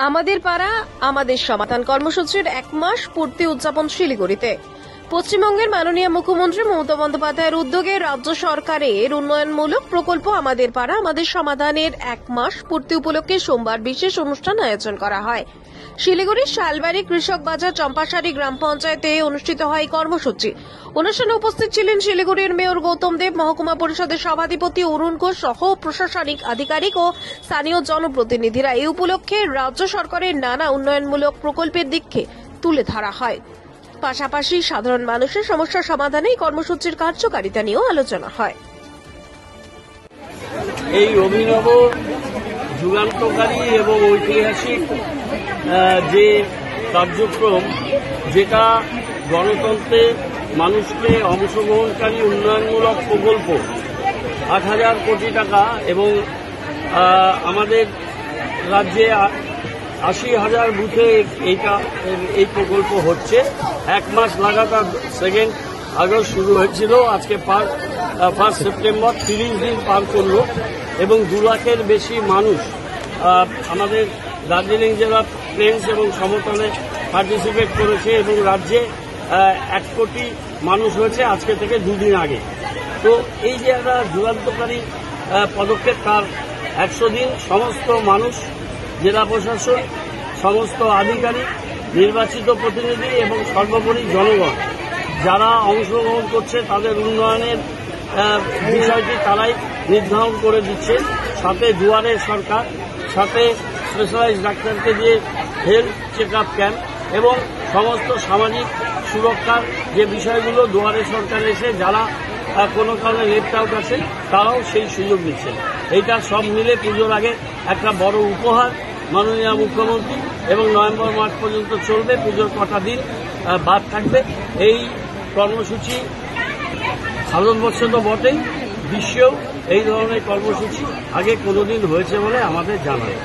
আমাদের পাড়া আমাদের সমাধান কর্মসূচির 1 মাস পূর্তি উদযাপন শিলিগুড়িতে। পশ্চিমবঙ্গের মাননীয় মুখ্যমন্ত্রী মমতা বন্দ্যোপাধ্যায়ের উদ্যোগে রাজ্য সরকারের উন্নয়নমূলক প্রকল্প আমাদের পাড়া আমাদের সমাধানের 1 মাস পূর্তি উপলক্ষে সোমবার বিশেষ অনুষ্ঠান আয়োজন করা হয়। শিলিগুড়ির শালবাড়ি কৃষক বাজার চম্পাশাড়ি গ্রাম পঞ্চায়েতে অনুষ্ঠিত হয় কর্মসূচি। অনুষ্ঠানে উপস্থিত ছিলেন শিলিগুড়ির মেয়র গৌতম দেব, মহকুমা পরিষদের সভাধিপতি অরুণ ঘোষ সহ প্রশাসনিক আধিকারিক ও স্থানীয় জনপ্রতিনিধিরা। এই উপলক্ষে রাজ্য সরকারের নানা উন্নয়নমূলক প্রকল্পের দিককে তুলে ধরা হয়। পাশাপাশি সাধারণ মানুষের সমস্যা সমাধানে এই কর্মসূচির কার্যকারিতা নিয়েও আলোচনা হয়। এই অভিনব যুগান্তকারী এবং ঐতিহাসিক যে কার্যক্রম, যেটা গণতন্ত্রে মানুষকে অংশগ্রহণকারী উন্নয়নমূলক প্রকল্প 8,000 কোটি টাকা এবং আমাদের রাজ্যে 80,000 বুথে এই প্রকল্প হচ্ছে। 1 মাস লাগাতার 2 আগস্ট শুরু হয়েছিল, আজকে 1 সেপ্টেম্বর 30 দিন পার করল এবং 2 লাখের বেশি মানুষ আমাদের দার্জিলিং জেলা প্লেন্স এবং সমতলে পার্টিসিপেট করেছে এবং রাজ্যে 1 কোটি মানুষ হয়েছে আজকে থেকে 2 দিন আগে। তো এই যে একটা যুগান্তকারী পদক্ষেপ, তার 100 দিন সমস্ত মানুষ, জেলা প্রশাসন, সমস্ত আধিকারিক, নির্বাচিত প্রতিনিধি এবং সর্বোপরি জনগণ যারা অংশগ্রহণ করছে তাদের উন্নয়নের বিষয়টি তারাই নির্ধারণ করে দিচ্ছে। সাথে দুয়ারে সরকার, সাথে স্পেশালাইজড ডাক্তারকে দিয়ে হেলথ চেক আপ ক্যাম্প এবং সমস্ত সামাজিক সুরক্ষার যে বিষয়গুলো দুয়ারে সরকার এসে যারা কোনো কারণে লেফট আউট আছে তারাও সেই সুযোগ দিচ্ছেন। এইটা সব মিলে পুজোর আগে একটা বড় উপহার মাননীয় মুখ্যমন্ত্রী, এবং নভেম্বর মাস পর্যন্ত চলবে, পুজোর কটা দিন বাদ থাকবে। এই কর্মসূচি ভারতবর্ষে তো বটেই, বিশ্বেও এই ধরনের কর্মসূচি আগে কোনোদিন হয়েছে বলে আমাদের জানা নেই।